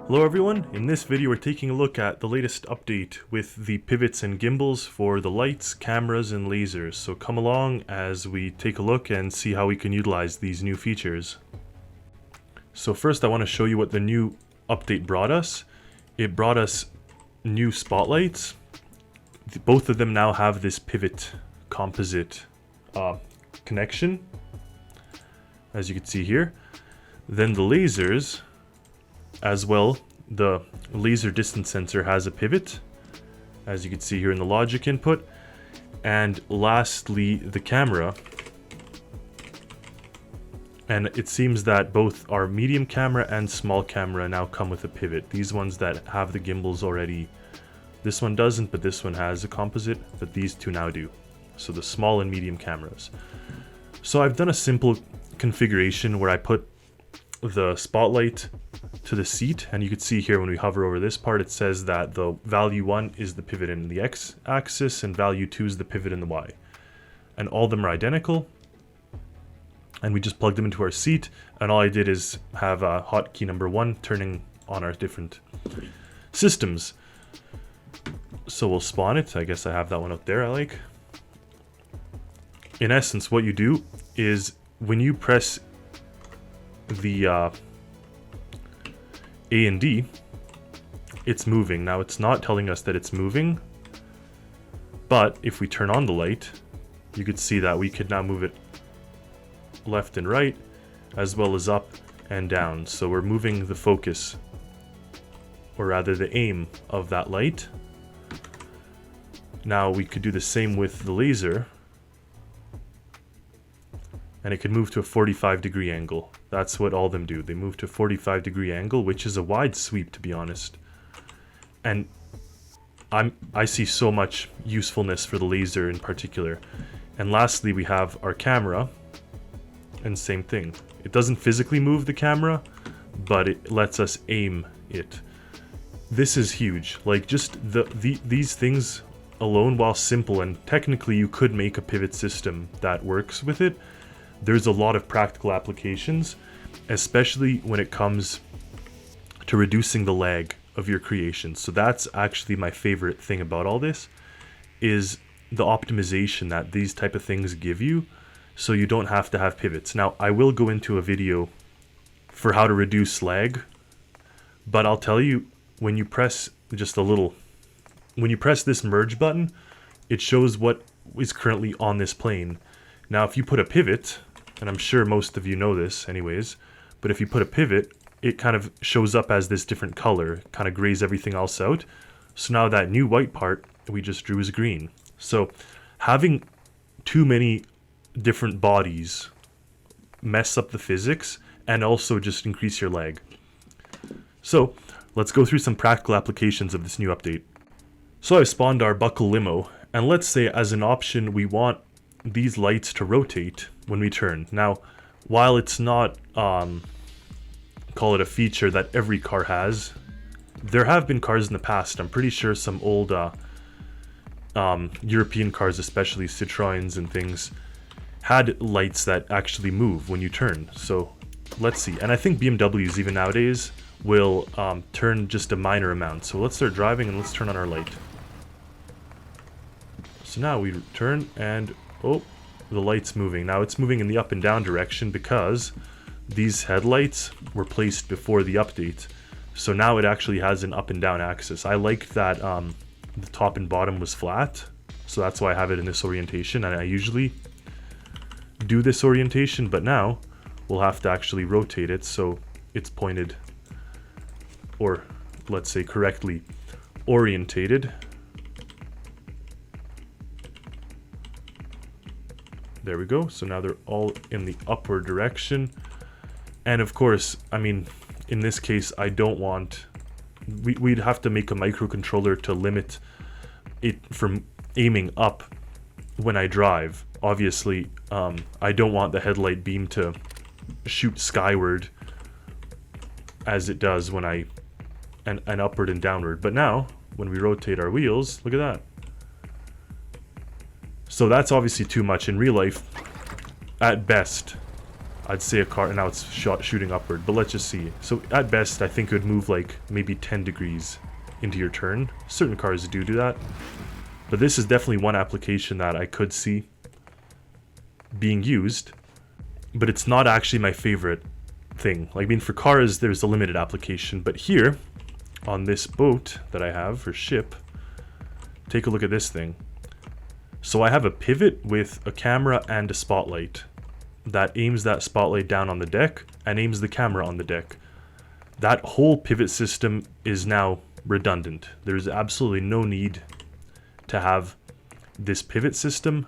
Hello everyone, in this video we're taking a look at the latest update with the pivots and gimbals for the lights, cameras, and lasers. So come along as we take a look and see how we can utilize these new features. So first I want to show you what the new update brought us. It brought us new spotlights. Both of them now have this pivot composite connection, as you can see here. Then the lasers as well, the laser distance sensor has a pivot, as you can see here in the logic input. And lastly, the camera. And it seems that both our medium camera and small camera now come with a pivot. These ones that have the gimbals already, this one doesn't, but this one has a composite, but these two now do. So the small and medium cameras. So I've done a simple configuration where I put the spotlight to the seat, and you can see here when we hover over this part, it says that the value 1 is the pivot in the x-axis and value 2 is the pivot in the y. And all of them are identical. And we just plugged them into our seat, and all I did is have hotkey number 1 turning on our different systems. So we'll spawn it. I guess I have that one up there I like. In essence, what you do is when you press the A and D, it's moving. Now it's not telling us that it's moving, but if we turn on the light, you could see that we could now move it left and right, as well as up and down. So we're moving the focus, or rather the aim of that light. Now we could do the same with the laser, and it could move to a 45-degree angle. That's what all of them do. They move to a 45-degree angle, which is a wide sweep, to be honest. And I see so much usefulness for the laser in particular. And lastly, we have our camera, and same thing. It doesn't physically move the camera, but it lets us aim it. This is huge. Like, just these things alone, while simple, and technically you could make a pivot system that works with it, there's a lot of practical applications, especially when it comes to reducing the lag of your creation. So that's actually my favorite thing about all this, is the optimization that these type of things give you, so you don't have to have pivots. Now, I will go into a video for how to reduce lag, but I'll tell you, when you press when you press this merge button, it shows what is currently on this plane. Now, if you put a pivot, and I'm sure most of you know this anyways, but if you put a pivot, it kind of shows up as this different color, kind of grays everything else out. So now that new white part we just drew is green. So having too many different bodies mess up the physics and also just increase your lag. So let's go through some practical applications of this new update. So I've spawned our buckle limo, and let's say as an option we want these lights to rotate when we turn. Now, while it's not call it a feature that every car has, there have been cars in the past, I'm pretty sure some old European cars, especially Citroens and things, had lights that actually move when you turn. So let's see. And I think BMWs even nowadays will turn just a minor amount. So let's start driving and let's turn on our light. So now we turn and oh, the light's moving. Now it's moving in the up and down direction because these headlights were placed before the update. So now it actually has an up and down axis. I liked that the top and bottom was flat, so that's why I have it in this orientation, and I usually do this orientation, but now we'll have to actually rotate it so it's pointed, or let's say correctly orientated. There we go. So now they're all in the upward direction. And of course, I mean, in this case, I don't want... We'd have to make a microcontroller to limit it from aiming up when I drive. Obviously, I don't want the headlight beam to shoot skyward as it does when and upward and downward. But now, when we rotate our wheels, look at that. So that's obviously too much in real life. At best, I'd say a car, now it's shooting upward, but let's just see. So at best, I think it would move like maybe 10 degrees into your turn. Certain cars do that. But this is definitely one application that I could see being used, but it's not actually my favorite thing. Like, I mean, for cars, there's a limited application, but here, on this boat that I have, or ship, take a look at this thing. So I have a pivot with a camera and a spotlight that aims that spotlight down on the deck and aims the camera on the deck. That whole pivot system is now redundant. There's absolutely no need to have this pivot system.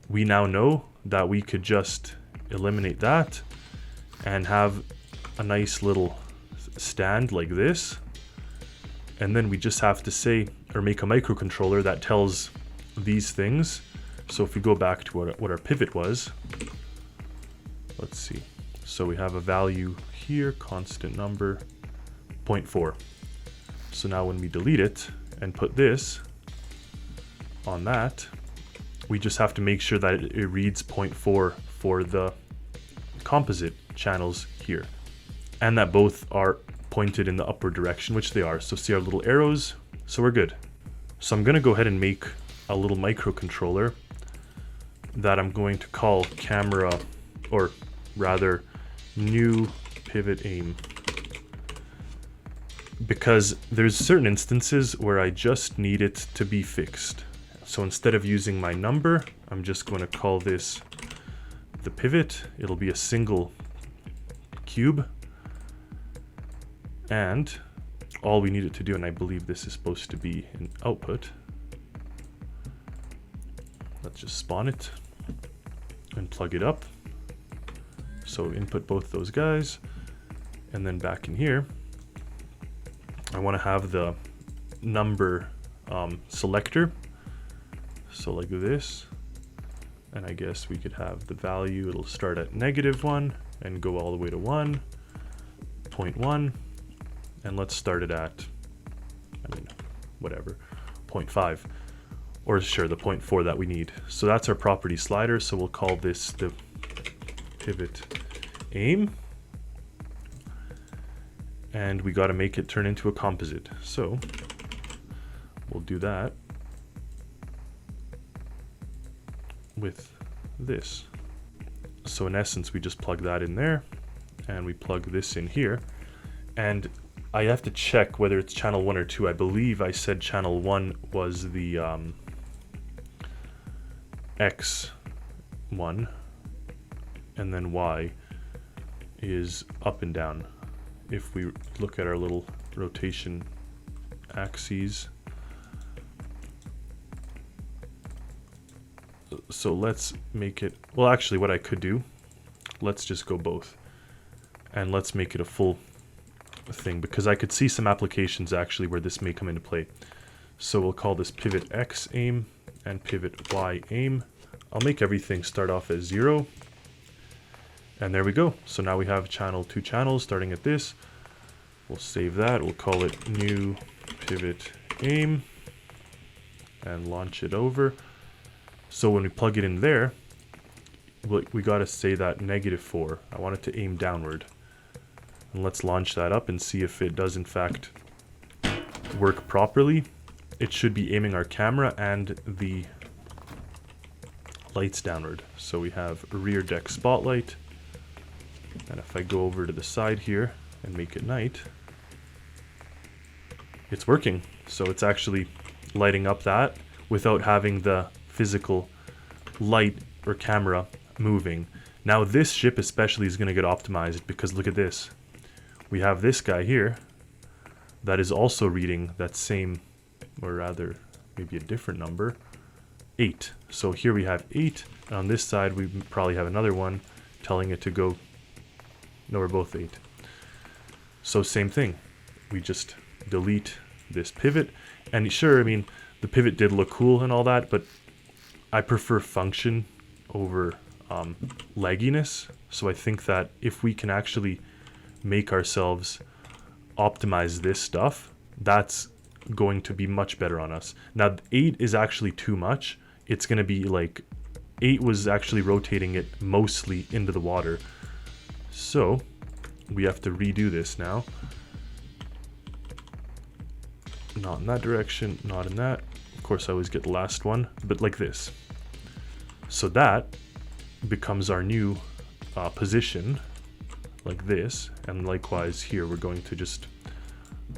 We now know that we could just eliminate that and have a nice little stand like this. And then we just have to say, or make a microcontroller that tells these things. So if we go back to what our pivot was, let's see. So we have a value here, constant number, 0.4. So now when we delete it and put this on that, we just have to make sure that it reads 0.4 for the composite channels here. And that both are pointed in the upward direction, which they are. So see our little arrows? So we're good. So I'm going to go ahead and make a little microcontroller that I'm going to call camera, or rather new pivot aim, because there's certain instances where I just need it to be fixed. So instead of using my number, I'm just going to call this the pivot. It'll be a single cube, and all we need it to do, and I believe this is supposed to be an output. Let's just spawn it and plug it up. So input both those guys, and then back in here, I want to have the number selector. So like this, and I guess we could have the value, it'll start at -1 and go all the way to 1, 0.1, and let's start it at, I mean, whatever, 0.5. Or sure, the 0.4 that we need. So that's our property slider. So we'll call this the pivot aim. And we got to make it turn into a composite. So we'll do that with this. So in essence, we just plug that in there and we plug this in here. And I have to check whether it's channel 1 or 2. I believe I said channel 1 was the X1, and then Y is up and down. If we look at our little rotation axes, so let's make it, well actually what I could do, let's just go both, and let's make it a full thing, because I could see some applications actually where this may come into play. So we'll call this pivot X aim and pivot Y aim. I'll make everything start off as 0. And there we go. So now we have two channels starting at this. We'll save that. We'll call it new pivot aim and launch it over. So when we plug it in there, we got to say that -4. I want it to aim downward. And let's launch that up and see if it does in fact work properly. It should be aiming our camera and the lights downward. So we have a rear deck spotlight. And if I go over to the side here and make it night, it's working. So it's actually lighting up that without having the physical light or camera moving. Now this ship especially is going to get optimized, because look at this. We have this guy here that is also reading that same, or rather maybe a different number, 8. So here we have 8, and on this side we probably have another one telling it to go, no, we're both 8. So same thing, we just delete this pivot, and sure, I mean, the pivot did look cool and all that, but I prefer function over lagginess. So I think that if we can actually make ourselves optimize this stuff, that's going to be much better on us. Now 8 is actually too much. It's going to be like 8 was actually rotating it mostly into the water. So we have to redo this now. Not in that direction, not in that. Of course I always get the last one, but like this. So that becomes our new position, like this. And likewise here, we're going to just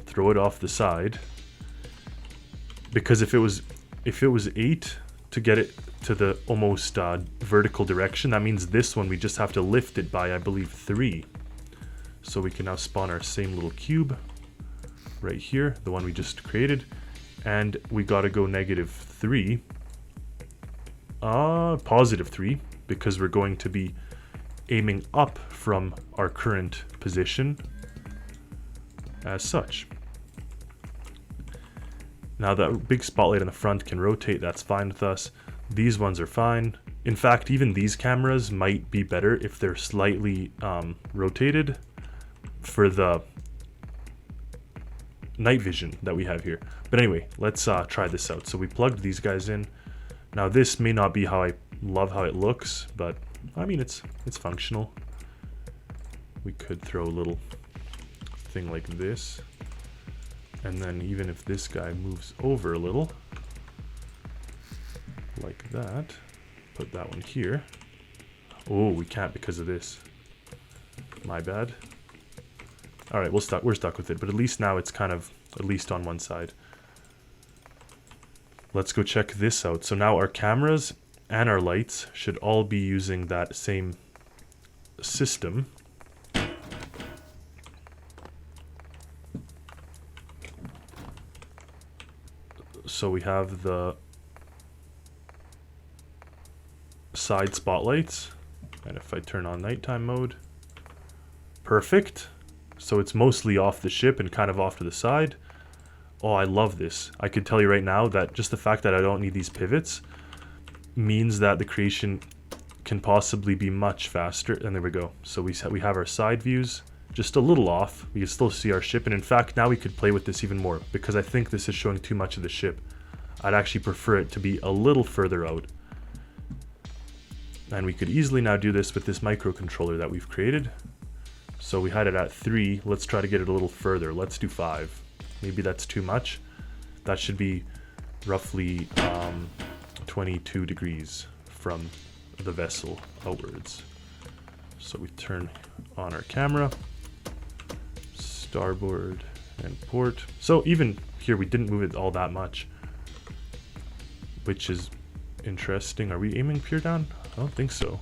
throw it off the side. Because if it was 8 to get it to the almost vertical direction, that means this one we just have to lift it by, I believe, 3. So we can now spawn our same little cube right here, the one we just created, and we gotta go -3, +3, because we're going to be aiming up from our current position as such. Now that big spotlight in the front can rotate, that's fine with us. These ones are fine. In fact, even these cameras might be better if they're slightly rotated for the night vision that we have here. But anyway, let's try this out. So we plugged these guys in. Now this may not be how I love how it looks, but I mean it's functional. We could throw a little thing like this, and then even if this guy moves over a little like that, put that one here. Oh, we can't because of this, my bad. All right, we're stuck with it, but at least now it's kind of at least on one side. Let's go check this out. So now our cameras and our lights should all be using that same system. So we have the side spotlights, and if I turn on nighttime mode, perfect. So it's mostly off the ship and kind of off to the side. Oh, I love this. I could tell you right now that just the fact that I don't need these pivots means that the creation can possibly be much faster. And there we go. So we have our side views just a little off. We can still see our ship. And in fact, now we could play with this even more, because I think this is showing too much of the ship. I'd actually prefer it to be a little further out. And we could easily now do this with this microcontroller that we've created. So we had it at 3. Let's try to get it a little further. Let's do 5. Maybe that's too much. That should be roughly 22 degrees from the vessel outwards. So we turn on our camera, starboard and port. So even here we didn't move it all that much, which is interesting. Are we aiming pure down? I don't think so.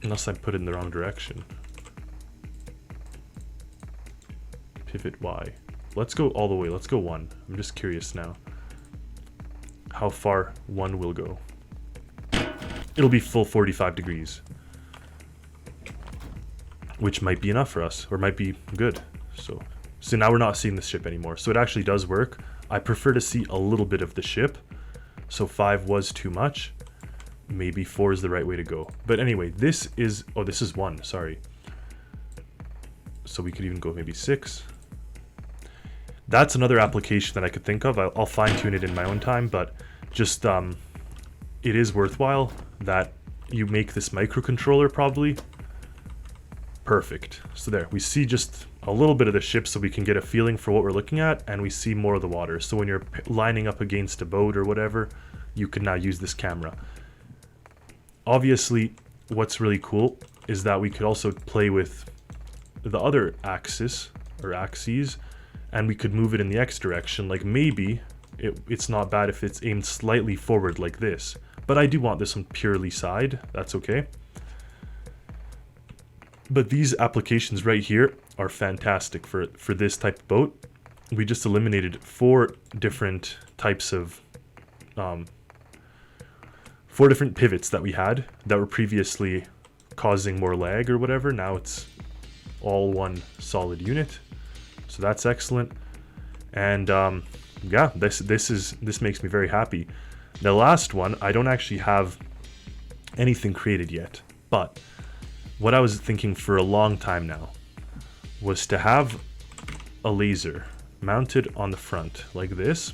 Unless I put it in the wrong direction. Pivot Y. Let's go all the way. Let's go 1. I'm just curious now how far 1 will go. It'll be full 45 degrees. Which might be enough for us, or might be good. So now we're not seeing the ship anymore. So it actually does work. I prefer to see a little bit of the ship. So 5 was too much. Maybe 4 is the right way to go. But anyway, this is 1, sorry. So we could even go maybe 6. That's another application that I could think of. I'll fine-tune it in my own time, but just it is worthwhile that you make this microcontroller probably perfect. So there, we see just a little bit of the ship so we can get a feeling for what we're looking at, and we see more of the water. So when you're lining up against a boat or whatever, you can now use this camera. Obviously, what's really cool is that we could also play with the other axis or axes, and we could move it in the X direction. Like maybe it's not bad if it's aimed slightly forward like this, but I do want this one purely side. That's okay. But these applications right here are fantastic for this type of boat. We just eliminated 4 different types of 4 different pivots that we had that were previously causing more lag or whatever. Now it's all one solid unit, so that's excellent. And yeah, this makes me very happy. The last one, I don't actually have anything created yet, but what I was thinking for a long time now was to have a laser mounted on the front like this.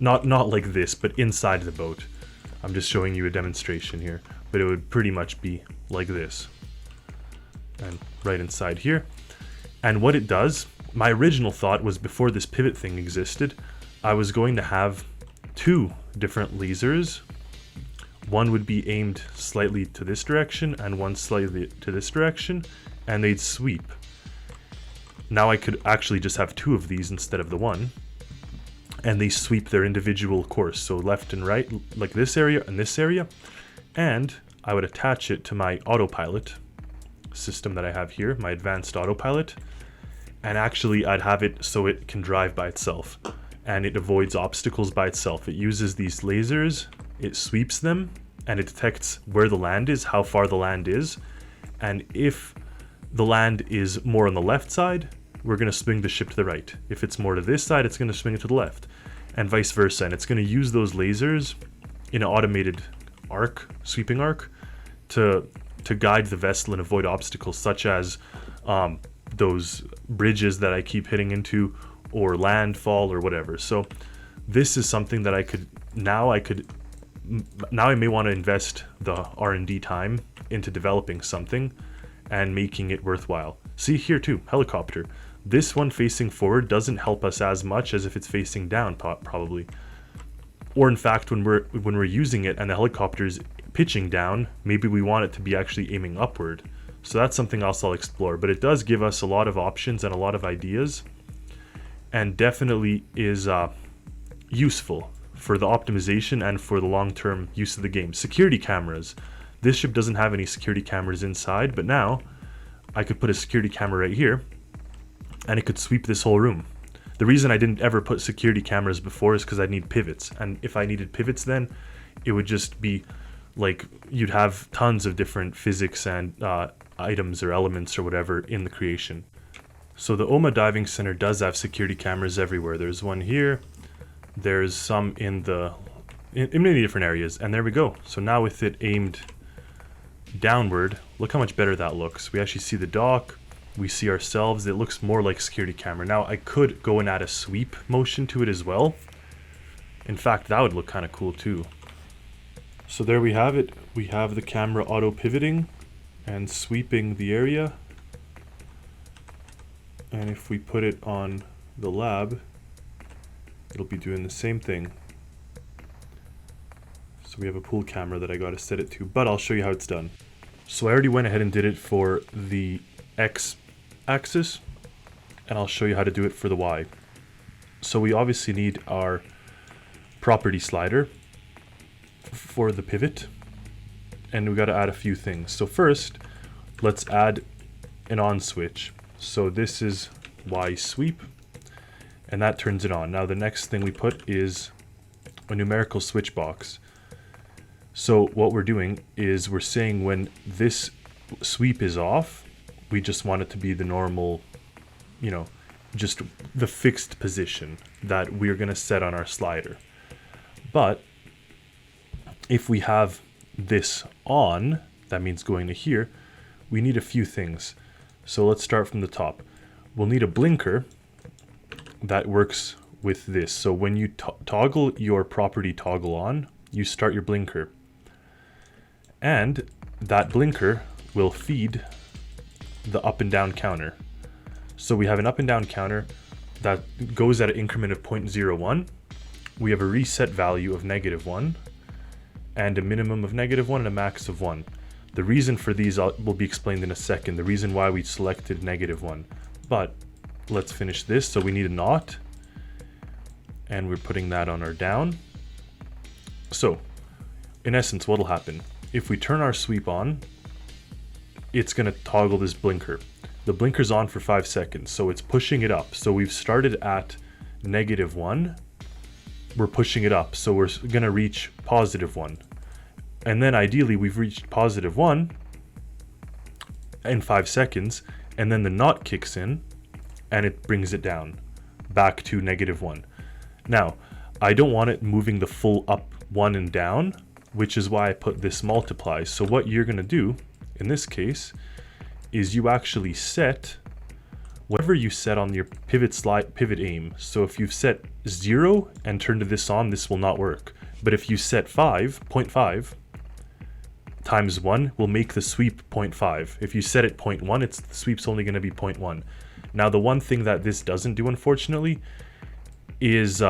Not like this, but inside the boat. I'm just showing you a demonstration here, but it would pretty much be like this. and right inside here. And what it does, my original thought was before this pivot thing existed, I was going to have two different lasers. One would be aimed slightly to this direction and one slightly to this direction, and they'd sweep. Now I could actually just have two of these instead of the one, and they sweep their individual course, so left and right, like this area and this area, and I would attach it to my autopilot system that I have here, my advanced autopilot, and actually I'd have it so it can drive by itself, and it avoids obstacles by itself. It uses these lasers, it sweeps them, and it detects where the land is, how far the land is, and if the land is more on the left side, we're going to swing the ship to the right. If it's more to this side, it's going to swing it to the left, and vice versa. And it's going to use those lasers in an automated arc, sweeping arc, to guide the vessel and avoid obstacles such as those bridges that I keep hitting into, or landfall, or whatever. So this is something that I may want to invest the R&D time into developing something and making it worthwhile. See here too, helicopter. This one facing forward doesn't help us as much as if it's facing down, probably. Or in fact, when we're using it and the helicopter's pitching down, maybe we want it to be actually aiming upward. So that's something else I'll explore. But it does give us a lot of options and a lot of ideas, and definitely is useful for the optimization and for the long-term use of the game. Security cameras. This ship doesn't have any security cameras inside, but now I could put a security camera right here, and it could sweep this whole room. The reason I didn't ever put security cameras before is because I need pivots, and if I needed pivots then, it would just be like you'd have tons of different physics and items or elements or whatever in the creation. So the OMA Diving Center does have security cameras everywhere. There's one here, there's some in many different areas, and there we go. So now with it aimed downward, look how much better that looks. We actually see the dock, we see ourselves. It looks more like a security camera. Now I could go and add a sweep motion to it as well. In fact, that would look kind of cool too. So there we have it. We have the camera auto pivoting and sweeping the area. And if we put it on the lab, it'll be doing the same thing. So we have a pool camera that I got to set it to, but I'll show you how it's done. So I already went ahead and did it for the X axis, and I'll show you how to do it for the Y. So we obviously need our property slider for the pivot, and we got to add a few things. So first, let's add an on switch. So this is Y sweep, and that turns it on. Now the next thing we put is a numerical switch box. So what we're doing is we're saying when this sweep is off, we just want it to be the normal, just the fixed position that we're going to set on our slider. But if we have this on, that means going to here, we need a few things. So let's start from the top. We'll need a blinker that works with this. So when you toggle your property toggle on, you start your blinker. And that blinker will feed the up and down counter. So we have an up and down counter that goes at an increment of 0.01. We have a reset value of -1, and a minimum of -1 and a max of 1. The reason for these will be explained in a second, the reason why we selected -1. But let's finish this. So we need a knot, and we're putting that on our down. So in essence, what will happen? If we turn our sweep on, it's going to toggle this blinker. The blinker's on for 5 seconds, so it's pushing it up. So we've started at -1, we're pushing it up, so we're going to reach +1. And then ideally we've reached +1 in 5 seconds, and then the knot kicks in and it brings it down back to -1. Now, I don't want it moving the full up 1 and down, which is why I put this multiply. So what you're going to do in this case is you actually set whatever you set on your pivot aim. So if you've set 0 and turned this on, this will not work. But if you set 0.5, times 1 will make the sweep 0.5. If you set it 0.1, the sweep's only going to be 0.1. Now, the one thing that this doesn't do, unfortunately, is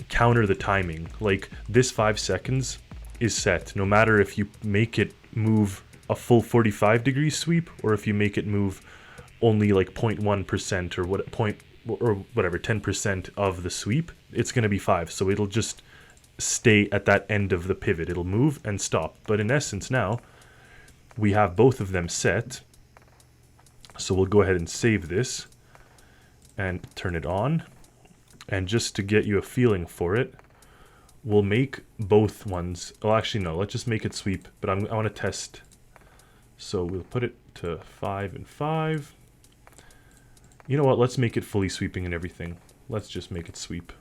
counter the timing. Like, this 5 seconds is set, no matter if you make it move a full 45 degree sweep, or if you make it move only like 0.1% or whatever, 10% of the sweep, it's going to be 5. So it'll just stay at that end of the pivot. It'll move and stop. But in essence now, we have both of them set. So we'll go ahead and save this and turn it on. And just to get you a feeling for it, we'll make both ones. Well, actually, no, let's just make it sweep. But I want to test. So we'll put it to 5 and 5. You know what? Let's make it fully sweeping and everything. Let's just make it sweep.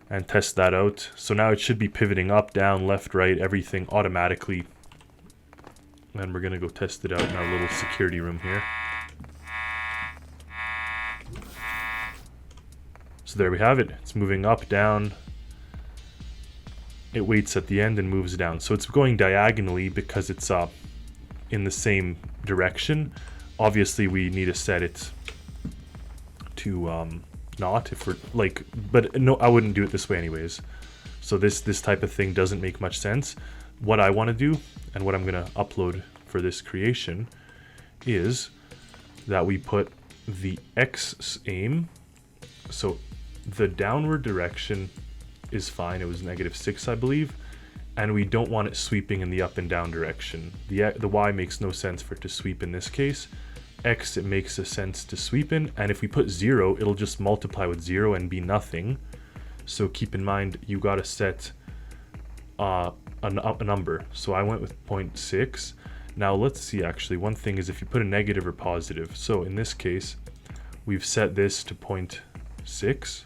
And test that out. So now it should be pivoting up, down, left, right, everything automatically. And we're going to go test it out in our little security room here. So there we have it. It's moving up, down. It waits at the end and moves down. So it's going diagonally because it's in the same direction. Obviously, we need to set it to not, if we're like, but no, I wouldn't do it this way anyways. So this type of thing doesn't make much sense. What I want to do, and what I'm going to upload for this creation, is that we put the X aim. So the downward direction is fine. It was -6, I believe. And we don't want it sweeping in the up and down direction. The Y makes no sense for it to sweep in this case. X, it makes a sense to sweep in. And if we put 0, it'll just multiply with 0 and be nothing. So keep in mind, you got to set a number. So I went with 0.6. Now let's see, actually, one thing is if you put a negative or positive. So in this case, we've set this to 0.6.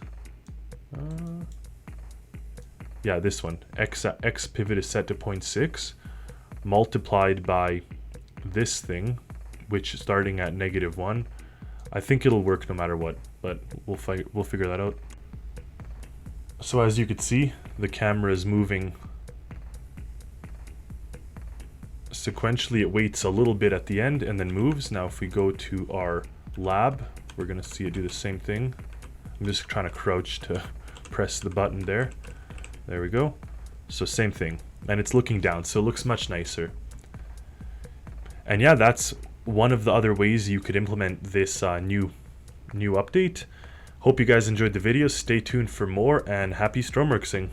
Yeah, this one. X pivot is set to 0.6 multiplied by this thing, which is starting at -1. I think it'll work no matter what, but we'll figure that out. So as you could see, the camera is moving sequentially. It waits a little bit at the end and then moves. Now if we go to our lab, we're going to see it do the same thing. I'm just trying to crouch to press the button there. There we go. So same thing. And it's looking down, so it looks much nicer. And yeah, that's one of the other ways you could implement this new update. Hope you guys enjoyed the video. Stay tuned for more, and happy Stormworksing.